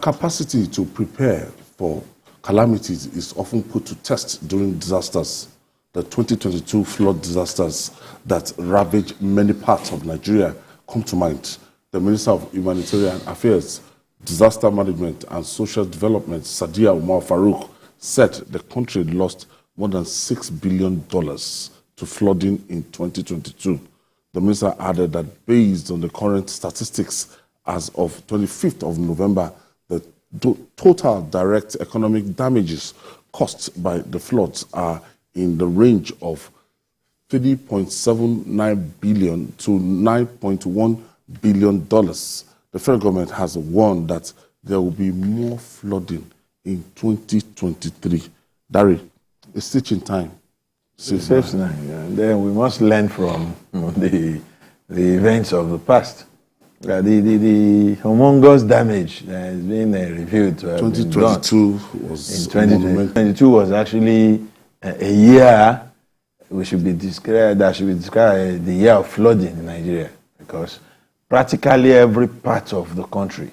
Capacity to prepare for calamities is often put to test during disasters. The 2022 flood disasters that ravaged many parts of Nigeria come to mind. The Minister of Humanitarian Affairs, Disaster Management and Social Development, Sadiya Umar Farouk, said the country lost more than $6 billion to flooding in 2022. The minister added that based on the current statistics as of 25th of November, the total direct economic damages caused by the floods are in the range of $3.79 billion to $9.1 billion. The federal government has warned that there will be more flooding in 2023. Dari, it's stitching time. Saves now. Then we must learn from the events of the past. The humongous damage that has been reviewed. 2022 was in 2022 was actually a year that should be described as the year of flooding in Nigeria, because practically every part of the country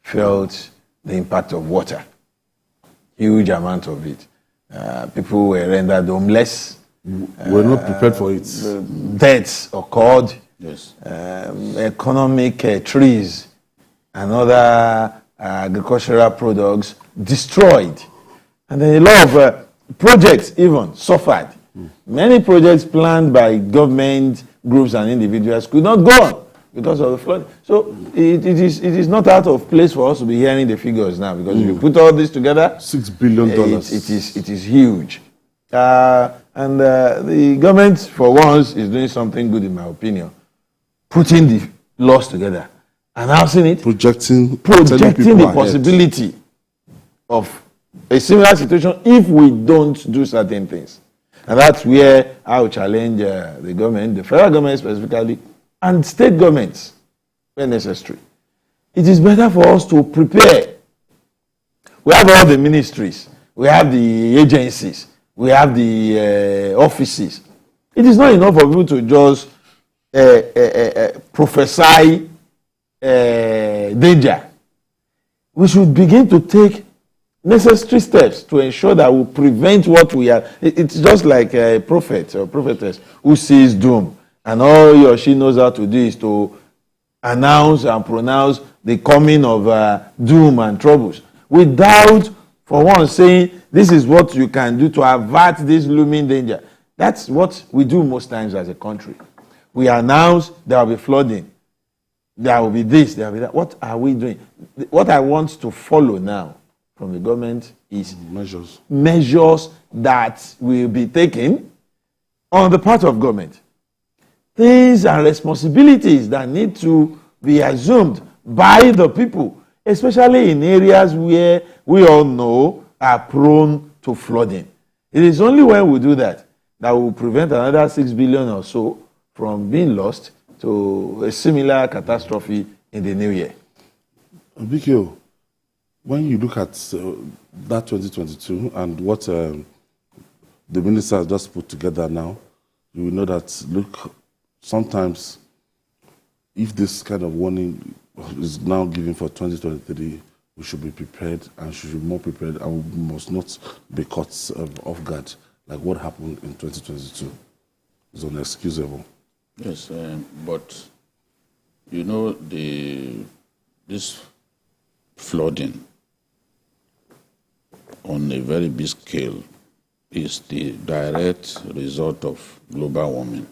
felt the impact of water. Huge amount of it. People were rendered homeless. We're not prepared for it. Deaths occurred. Yes. Economic trees and other agricultural products destroyed. And then a lot of projects even suffered. Many projects planned by government groups and individuals could not go on because of the flood. So it is not out of place for us to be hearing the figures now, because if you put all this together, $6 billion. It is huge. And the government, for once, is doing something good, in my opinion. Putting the laws together, announcing it, projecting the possibility of a similar situation if we don't do certain things. And that's where I will challenge the government, the federal government specifically, and state governments where necessary. It is better for us to prepare. We have all the ministries, we have the agencies, we have the offices. It is not enough for people to just prophesy danger. We should begin to take necessary steps to ensure that we prevent what we are. It's just like a prophet or prophetess who sees doom, and all he or she knows how to do is to announce and pronounce the coming of doom and troubles, without, for one, saying this is what you can do to avert this looming danger. That's what we do most times as a country. We announce there will be flooding, there will be this, there will be that. What are we doing? What I want to follow now from the government is measures that will be taken on the part of government. Things and responsibilities that need to be assumed by the people, especially in areas where we all know are prone to flooding. It is only when we do that that we will prevent another 6 billion or so from being lost to a similar catastrophe in the new year. Bikio, when you look at that 2022 and what the minister has just put together now, you will know that, look, sometimes if this kind of warning is now given for 2023, we should be prepared and should be more prepared, and we must not be caught off guard like what happened in 2022. It's unexcusable. Yes, but you know, this flooding on a very big scale is the direct result of global warming.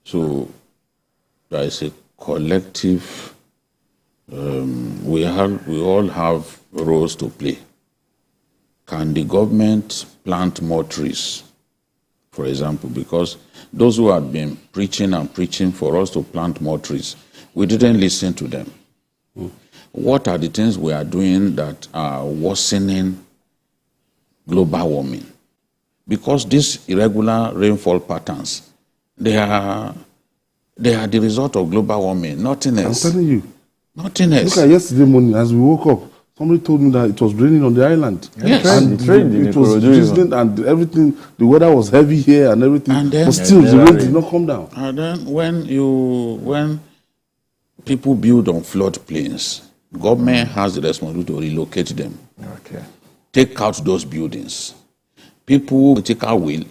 So there is a collective, we all have roles to play. Can the government plant more trees, for example? Because those who have been preaching and preaching for us to plant more trees, we didn't listen to them. What are the things we are doing that are worsening global warming? Because these irregular rainfall patterns, they are the result of global warming, nothing else. I'm telling you. Nothing else. Look at yesterday morning as we woke up, somebody told me that it was raining on the island. Yes. And it was drizzling and everything, the weather was heavy here and everything, and then, but still the rain did not come down. And then when people build on floodplains, Government has the responsibility to relocate them. Okay. Take out those buildings. People political will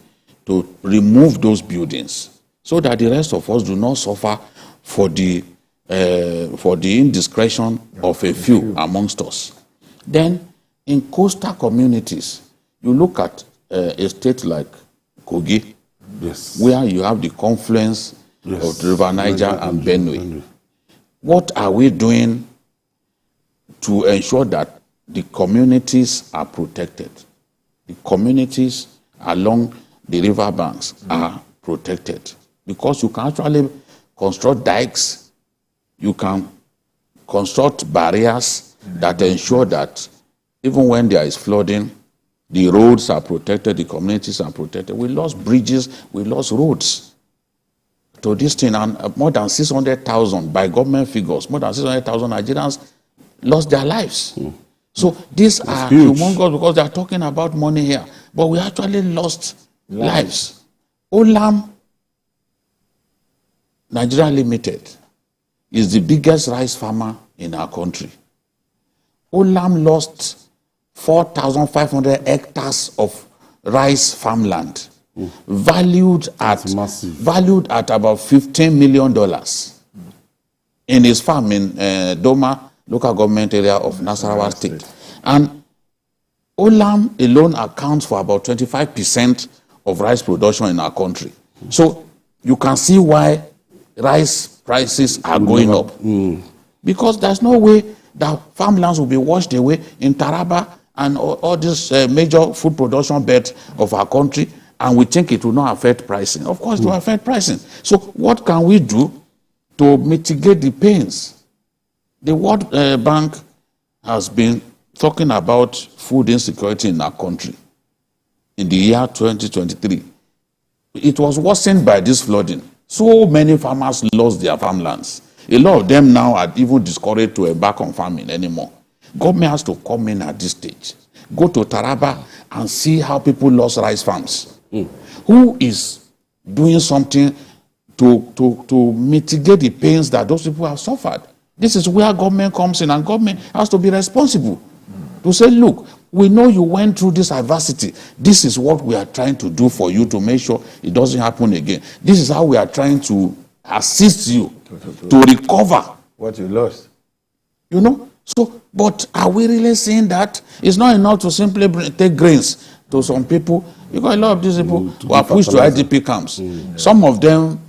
to remove those buildings so that the rest of us do not suffer for the indiscretion of a few amongst us. Then, in coastal communities, you look at a state like Kogi, Yes. where you have the confluence of the River Niger and Benue. What are we doing to ensure that the communities are protected? The communities along the river banks are protected. Because you can actually construct dikes, you can construct barriers that ensure that even when there is flooding, the roads are protected, the communities are protected. We lost bridges, we lost roads to this thing, and more than 600,000 by government figures, more than 600,000 Nigerians lost their lives. So these are huge. humongous because they are talking about money here, but we actually lost lives. Olam Nigeria Limited is the biggest rice farmer in our country. Olam lost 4,500 hectares of rice farmland, valued at about $15 million in his farm in Doma local government area of Nasarawa State. And Olam alone accounts for about 25% of rice production in our country. So you can see why rice prices are going up. Because there's no way that farmlands will be washed away in Taraba and all these major food production beds of our country, and we think it will not affect pricing. Of course, it will affect pricing. So what can we do to mitigate the pains? The World Bank has been talking about food insecurity in our country in the year 2023. It was worsened by this flooding. So many farmers lost their farmlands. A lot of them now are even discouraged to embark on farming anymore. Government has to come in at this stage. Go to Taraba and see how people lost rice farms. Who is doing something to mitigate the pains that those people have suffered? This is where government comes in, and government has to be responsible to say, look, we know you went through this adversity. This is what we are trying to do for you to make sure it doesn't happen again. This is how we are trying to assist you to recover what you lost. You know? So, but are we really saying that? It's not enough to simply take grains to some people. Because a lot of these people were pushed to IDP camps. Some of them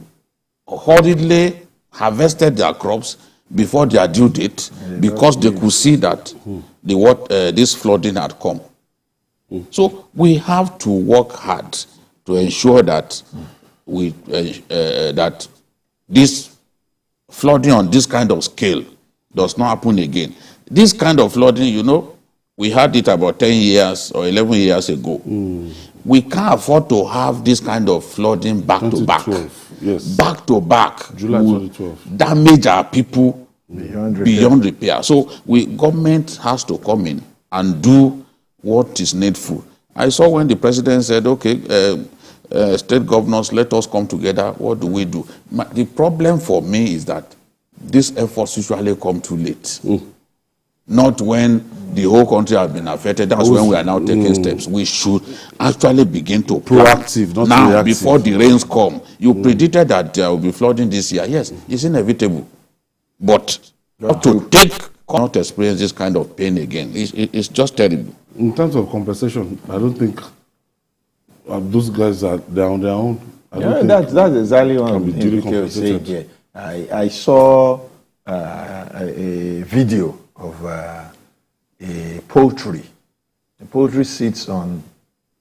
hurriedly harvested their crops before their due date because they could see that this flooding had come. So we have to work hard to ensure that that this flooding on this kind of scale does not happen again. This kind of flooding, you know, we had it about 10 years or 11 years ago. We can't afford to have this kind of flooding back to back. Yes. Back to back. July 2012. Damage our people Beyond repair. So government has to come in and do what is needful. I saw when the president said, okay, state governors, let us come together. What do we do? The problem for me is that these efforts usually come too late. Not when the whole country has been affected. That's when we are now taking steps. We should actually begin to plan. Proactive, not now, reactive. before the rains come. You predicted that there will be flooding this year. Yes, it's inevitable. But to not experience this kind of pain again, it's just terrible. In terms of compensation, I don't think those guys they're on their own. That's exactly what I'm saying here. I saw a video of a poultry. The poultry sits on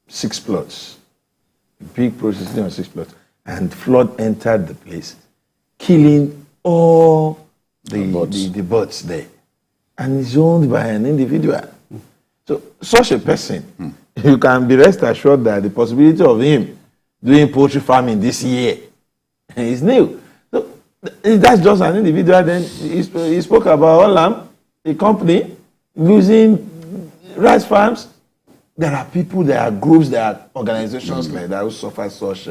6 plots. A big poultry sitting on 6 plots. And flood entered the place, killing all the birds there. And it's owned by an individual. So such a person, you can be rest assured that the possibility of him doing poultry farming this year is nil. So that's just an individual. Then he spoke about Olam, a company losing rice farms. There are people, there are groups, there are organizations like that who suffer such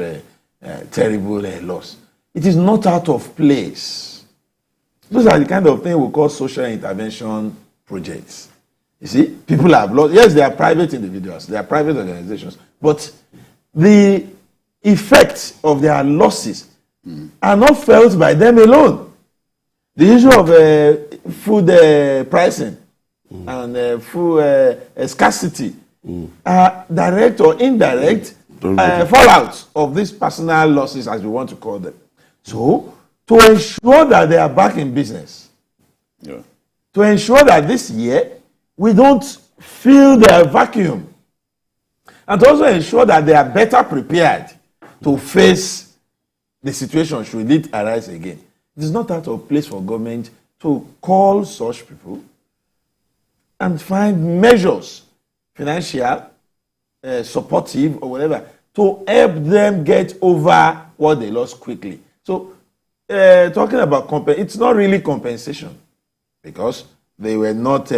terrible loss. It is not out of place Those are the kind of thing we call social intervention projects. You see, people have lost. Yes, they are private individuals, they are private organizations, but the effects of their losses are not felt by them alone. The issue of food pricing and food scarcity are direct or indirect fallouts of these personal losses, as we want to call them. So, to ensure that they are back in business, to ensure that this year we don't fill their vacuum, and to also ensure that they are better prepared to face the situation should it arise again. It is not out of place for government to call such people and find measures, financial, supportive, or whatever, to help them get over what they lost quickly. So, talking about it's not really compensation, because they were not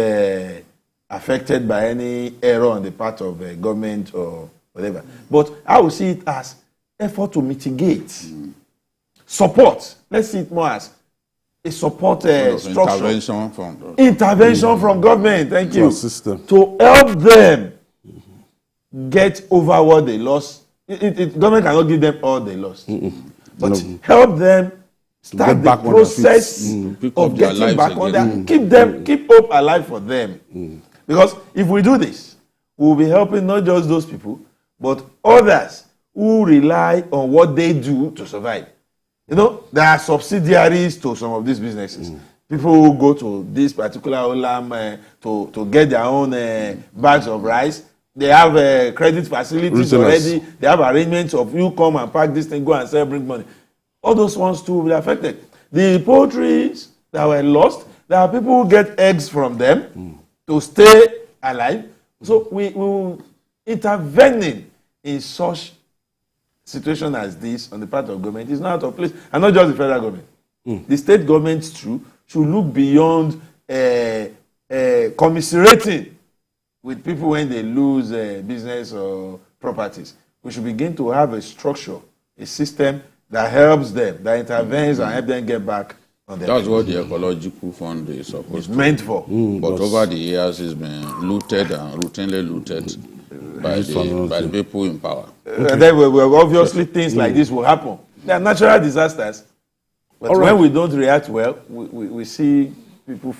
affected by any error on the part of government or whatever. But I would see it as effort to mitigate. Support. Let's see it more as a support structure. Intervention from government. Thank you. System. To help them get over what they lost. Government cannot give them all they lost. But help them start the process of getting back on their, keep hope alive for them. Because if we do this, we will be helping not just those people, but others who rely on what they do to survive. You know, there are subsidiaries to some of these businesses. People who go to this particular olam to get their own bags of rice. They have credit facilities already. They have arrangements of you come and pack this thing, go and sell, bring money. All those ones too will be affected. The poultries that were lost, there are people who get eggs from them to stay alive. So we will intervening in such situation as this on the part of government is not out of place, and not just the federal government. The state governments too should look beyond commiserating with people when they lose business or properties. We should begin to have a structure, a system that helps them, that intervenes and help them get back on their That's what the ecological fund is supposed to be meant for. But over the years, it's been looted and routinely looted by the people in power. And then obviously things like this will happen. They are natural disasters. But when we don't react well, we see people